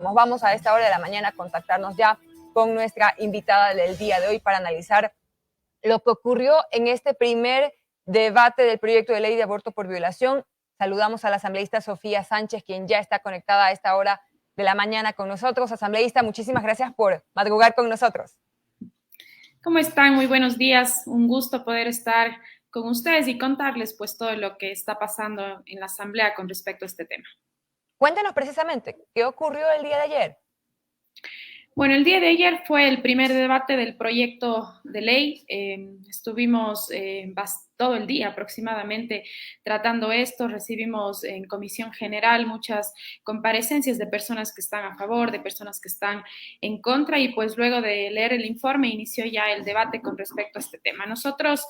Vamos a esta hora de la mañana a contactarnos ya con nuestra invitada del día de hoy para analizar lo que ocurrió en este primer debate del proyecto de ley de aborto por violación. Saludamos a la asambleísta Sofía Sánchez, quien ya está conectada a esta hora de la mañana con nosotros. Asambleísta, muchísimas gracias por madrugar con nosotros. ¿Cómo están? Muy buenos días. Un gusto poder estar con ustedes y contarles pues todo lo que está pasando en la asamblea con respecto a este tema. Cuéntenos precisamente, ¿qué ocurrió el día de ayer? Bueno, el día de ayer fue el primer debate del proyecto de ley. Estuvimos todo el día aproximadamente tratando esto. Recibimos en comisión general muchas comparecencias de personas que están a favor, de personas que están en contra, y pues luego de leer el informe inició ya el debate con respecto a este tema. Nosotros,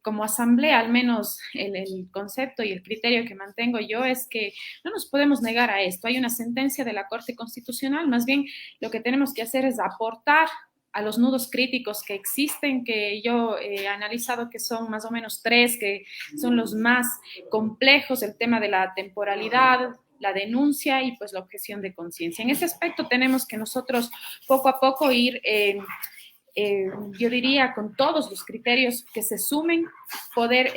como asamblea, al menos el concepto y el criterio que mantengo yo es que no nos podemos negar a esto. Hay una sentencia de la Corte Constitucional, más bien lo que tenemos que hacer es aportar a los nudos críticos que existen, que yo he analizado que son más o menos tres, que son los más complejos: el tema de la temporalidad, la denuncia y pues la objeción de conciencia. En ese aspecto tenemos que nosotros poco a poco ir, yo diría, con todos los criterios que se sumen, poder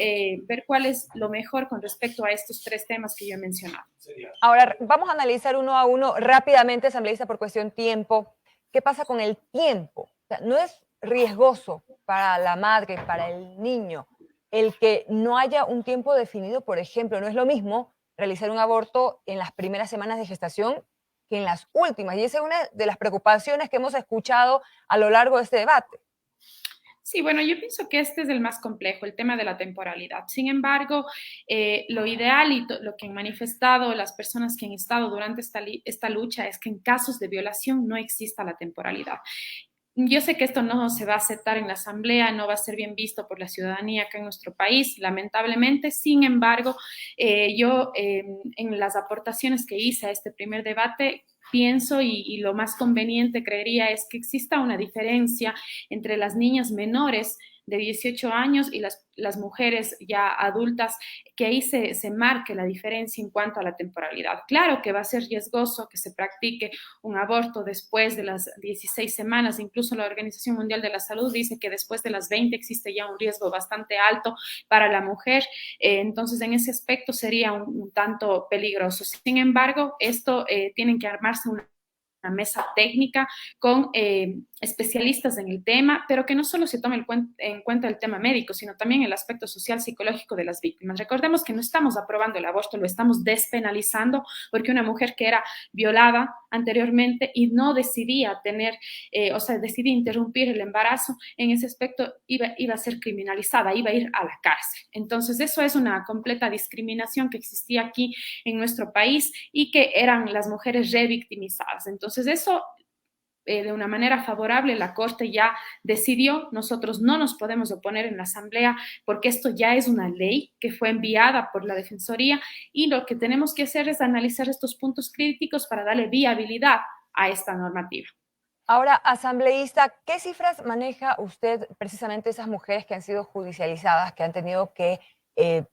ver cuál es lo mejor con respecto a estos tres temas que yo he mencionado. Ahora, vamos a analizar uno a uno rápidamente, asambleísta, por cuestión tiempo. ¿Qué pasa con el tiempo? O sea, ¿no es riesgoso para la madre, para el niño, el que no haya un tiempo definido? Por ejemplo, no es lo mismo realizar un aborto en las primeras semanas de gestación que en las últimas. Y esa es una de las preocupaciones que hemos escuchado a lo largo de este debate. Sí, bueno, yo pienso que este es el más complejo, el tema de la temporalidad. Sin embargo, lo ideal y lo que han manifestado las personas que han estado durante esta lucha es que en casos de violación no exista la temporalidad. Yo sé que esto no se va a aceptar en la asamblea, no va a ser bien visto por la ciudadanía acá en nuestro país, lamentablemente. Sin embargo, yo en las aportaciones que hice a este primer debate pienso y lo más conveniente creería es que exista una diferencia entre las niñas menores de 18 años y las mujeres ya adultas, que ahí se marque la diferencia en cuanto a la temporalidad. Claro que va a ser riesgoso que se practique un aborto después de las 16 semanas, incluso la Organización Mundial de la Salud dice que después de las 20 existe ya un riesgo bastante alto para la mujer, entonces en ese aspecto sería un tanto peligroso. Sin embargo, esto tienen que armarse una mesa técnica con especialistas en el tema, pero que no solo se tome en cuenta el tema médico, sino también el aspecto social, psicológico de las víctimas. Recordemos que no estamos aprobando el aborto, lo estamos despenalizando, porque una mujer que era violada anteriormente y no decidía decidía interrumpir el embarazo, en ese aspecto iba a ser criminalizada, iba a ir a la cárcel. Entonces, eso es una completa discriminación que existía aquí en nuestro país y que eran las mujeres revictimizadas. Entonces, eso de una manera favorable, la Corte ya decidió. Nosotros no nos podemos oponer en la Asamblea porque esto ya es una ley que fue enviada por la Defensoría, y lo que tenemos que hacer es analizar estos puntos críticos para darle viabilidad a esta normativa. Ahora, asambleísta, ¿qué cifras maneja usted precisamente esas mujeres que han sido judicializadas, que han tenido que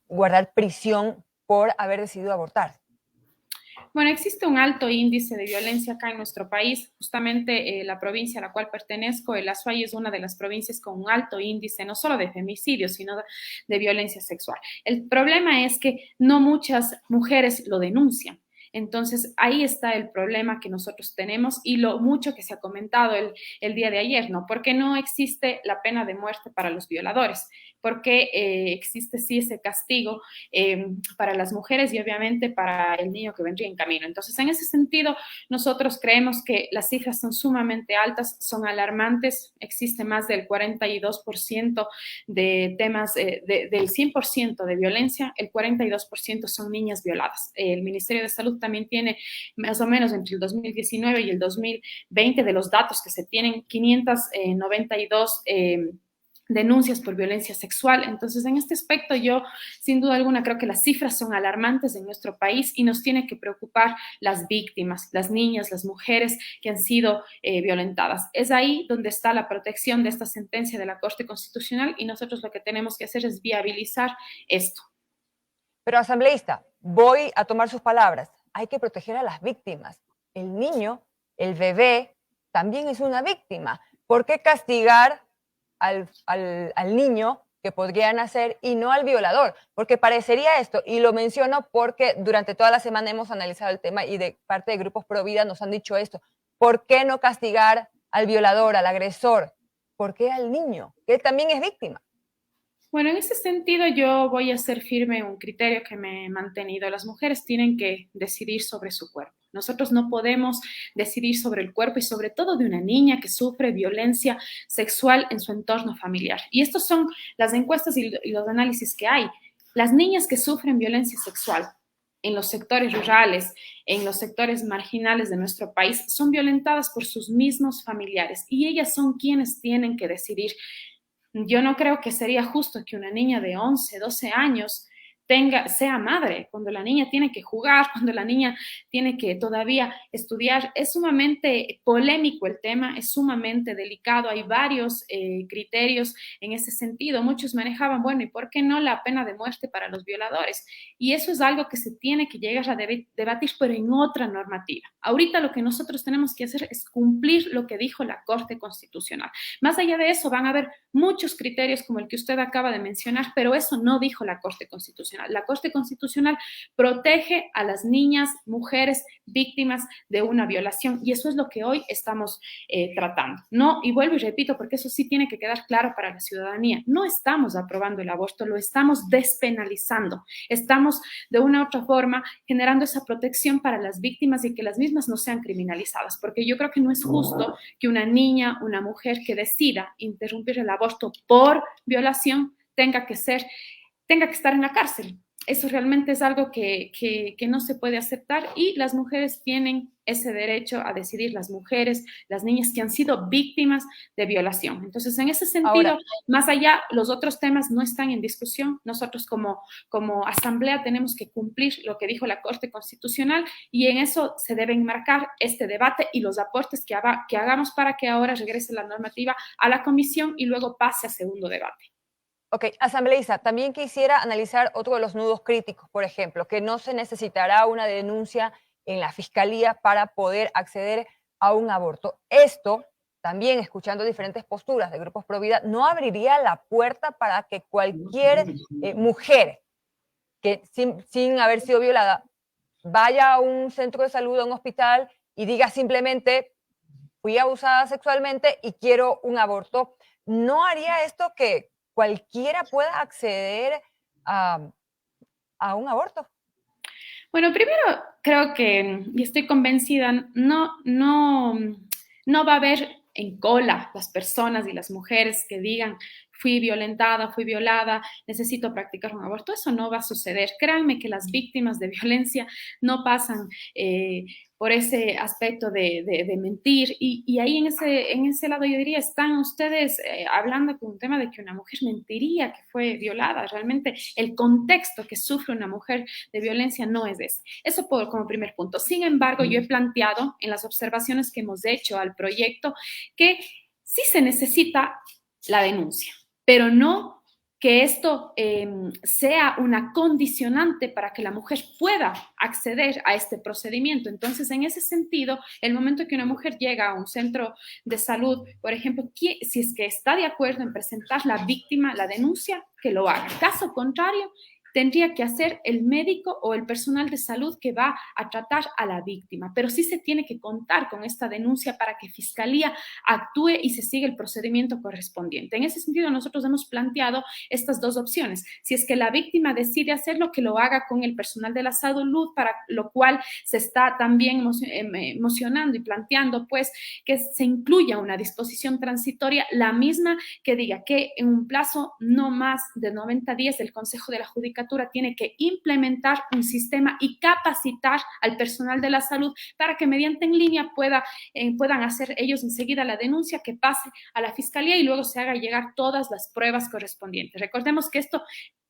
guardar prisión por haber decidido abortar? Bueno, existe un alto índice de violencia acá en nuestro país. Justamente la provincia a la cual pertenezco, el Azuay, es una de las provincias con un alto índice, no solo de femicidios, sino de violencia sexual. El problema es que no muchas mujeres lo denuncian. Entonces, ahí está el problema que nosotros tenemos y lo mucho que se ha comentado el día de ayer, ¿no? Porque no existe la pena de muerte para los violadores, porque existe sí ese castigo para las mujeres y obviamente para el niño que vendría en camino. Entonces, en ese sentido, nosotros creemos que las cifras son sumamente altas, son alarmantes. Existe más del 42% de temas, del 100% de violencia, el 42% son niñas violadas. El Ministerio de Salud también tiene más o menos entre el 2019 y el 2020, de los datos que se tienen, 592 denuncias por violencia sexual. Entonces, en este aspecto, yo sin duda alguna creo que las cifras son alarmantes en nuestro país y nos tiene que preocupar las víctimas, las niñas, las mujeres que han sido violentadas. Es ahí donde está la protección de esta sentencia de la Corte Constitucional, y nosotros lo que tenemos que hacer es viabilizar esto. Pero, asambleísta, voy a tomar sus palabras. Hay que proteger a las víctimas. el niño, el bebé, también es una víctima. ¿Por qué castigar al niño que podría nacer y no al violador? Porque parecería esto, y lo menciono porque durante toda la semana hemos analizado el tema y de parte de grupos pro vida nos han dicho esto. ¿Por qué no castigar al violador, al agresor? ¿Por qué al niño, que también es víctima? Bueno, en ese sentido yo voy a ser firme en un criterio que me he mantenido. Las mujeres tienen que decidir sobre su cuerpo. Nosotros no podemos decidir sobre el cuerpo y sobre todo de una niña que sufre violencia sexual en su entorno familiar. Y estos son las encuestas y los análisis que hay. Las niñas que sufren violencia sexual en los sectores rurales, en los sectores marginales de nuestro país, son violentadas por sus mismos familiares y ellas son quienes tienen que decidir. Yo no creo que sería justo que una niña de 11, 12 años sea madre, cuando la niña tiene que jugar, cuando la niña tiene que todavía estudiar. Es sumamente polémico el tema, es sumamente delicado, hay varios criterios en ese sentido. Muchos manejaban, bueno, ¿y por qué no la pena de muerte para los violadores? Y eso es algo que se tiene que llegar a debatir, pero en otra normativa. Ahorita lo que nosotros tenemos que hacer es cumplir lo que dijo la Corte Constitucional. Más allá de eso, van a haber muchos criterios como el que usted acaba de mencionar, pero eso no dijo la Corte Constitucional. La Corte Constitucional protege a las niñas, mujeres víctimas de una violación y eso es lo que hoy estamos tratando. No, y vuelvo y repito, porque eso sí tiene que quedar claro para la ciudadanía, no estamos aprobando el aborto, lo estamos despenalizando. Estamos de una u otra forma generando esa protección para las víctimas y que las mismas no sean criminalizadas, porque yo creo que no es justo que una niña, una mujer que decida interrumpir el aborto por violación tenga que estar en la cárcel. Eso realmente es algo que no se puede aceptar y las mujeres tienen ese derecho a decidir, las mujeres, las niñas que han sido víctimas de violación. Entonces, en ese sentido, Ahora, más allá, los otros temas no están en discusión. Nosotros como asamblea tenemos que cumplir lo que dijo la Corte Constitucional y en eso se debe enmarcar este debate y los aportes que hagamos para que ahora regrese la normativa a la comisión y luego pase a segundo debate. ok, asambleísta, también quisiera analizar otro de los nudos críticos, por ejemplo, que no se necesitará una denuncia en la fiscalía para poder acceder a un aborto. Esto, también escuchando diferentes posturas de grupos pro vida, no abriría la puerta para que cualquier mujer que sin haber sido violada vaya a un centro de salud, a un hospital y diga simplemente, fui abusada sexualmente y quiero un aborto. ¿No haría esto que cualquiera pueda acceder a, a un aborto? Bueno, primero creo que, y estoy convencida, no va a haber en cola las personas y las mujeres que digan fui violentada, fui violada, necesito practicar un aborto. Eso no va a suceder. Créanme que las víctimas de violencia no pasan por ese aspecto de mentir. Y ahí en ese lado yo diría, están ustedes hablando con un tema de que una mujer mentiría que fue violada. Realmente el contexto que sufre una mujer de violencia no es ese. Eso como primer punto. Sin embargo, yo he planteado en las observaciones que hemos hecho al proyecto que sí se necesita la denuncia, pero no que esto sea una condicionante para que la mujer pueda acceder a este procedimiento. Entonces, en ese sentido, el momento que una mujer llega a un centro de salud, por ejemplo, si es que está de acuerdo en presentar la víctima, la denuncia, que lo haga. Caso contrario, tendría que hacer el médico o el personal de salud que va a tratar a la víctima, pero sí se tiene que contar con esta denuncia para que Fiscalía actúe y se siga el procedimiento correspondiente. En ese sentido, nosotros hemos planteado estas dos opciones. Si es que la víctima decide hacerlo, que lo haga con el personal de la salud, para lo cual se está también emocionando y planteando, pues, que se incluya una disposición transitoria, la misma que diga que en un plazo no más de 90 días el Consejo de la Judicatura tiene que implementar un sistema y capacitar al personal de la salud para que mediante en línea puedan hacer ellos enseguida la denuncia, que pase a la Fiscalía y luego se haga llegar todas las pruebas correspondientes. Recordemos que esto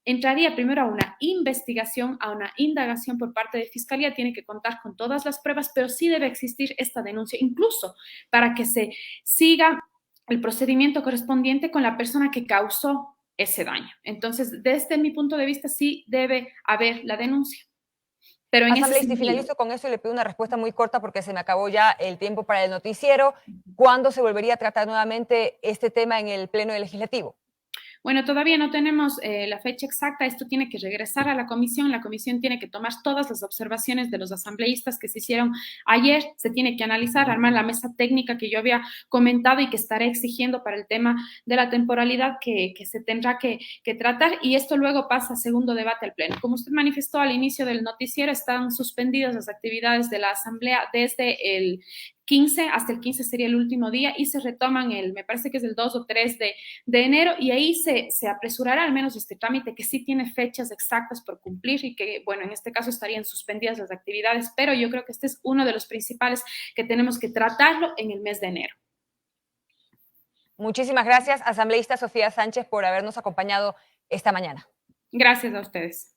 entraría primero a una investigación, a una indagación por parte de Fiscalía, tiene que contar con todas las pruebas, pero sí debe existir esta denuncia, incluso para que se siga el procedimiento correspondiente con la persona que causó ese daño. Entonces, desde mi punto de vista, sí debe haber la denuncia. Pero en ese Asambleísta, y sentido, finalizo con eso y le pido una respuesta muy corta porque se me acabó ya el tiempo para el noticiero. ¿Cuándo se volvería a tratar nuevamente este tema en el Pleno Legislativo? bueno, todavía no tenemos la fecha exacta. Esto tiene que regresar a la comisión. La comisión tiene que tomar todas las observaciones de los asambleístas que se hicieron ayer. Se tiene que analizar, armar la mesa técnica que yo había comentado y que estaré exigiendo para el tema de la temporalidad que se tendrá que tratar. Y esto luego pasa a segundo debate al Pleno. Como usted manifestó al inicio del noticiero, están suspendidas las actividades de la Asamblea desde el 15, hasta el 15 sería el último día, y se retoman me parece que es el 2 o 3 de enero, y ahí se apresurará al menos este trámite que sí tiene fechas exactas por cumplir y que, bueno, en este caso estarían suspendidas las actividades, pero yo creo que este es uno de los principales que tenemos que tratarlo en el mes de enero. Muchísimas gracias, asambleísta Sofía Sánchez, por habernos acompañado esta mañana. Gracias a ustedes.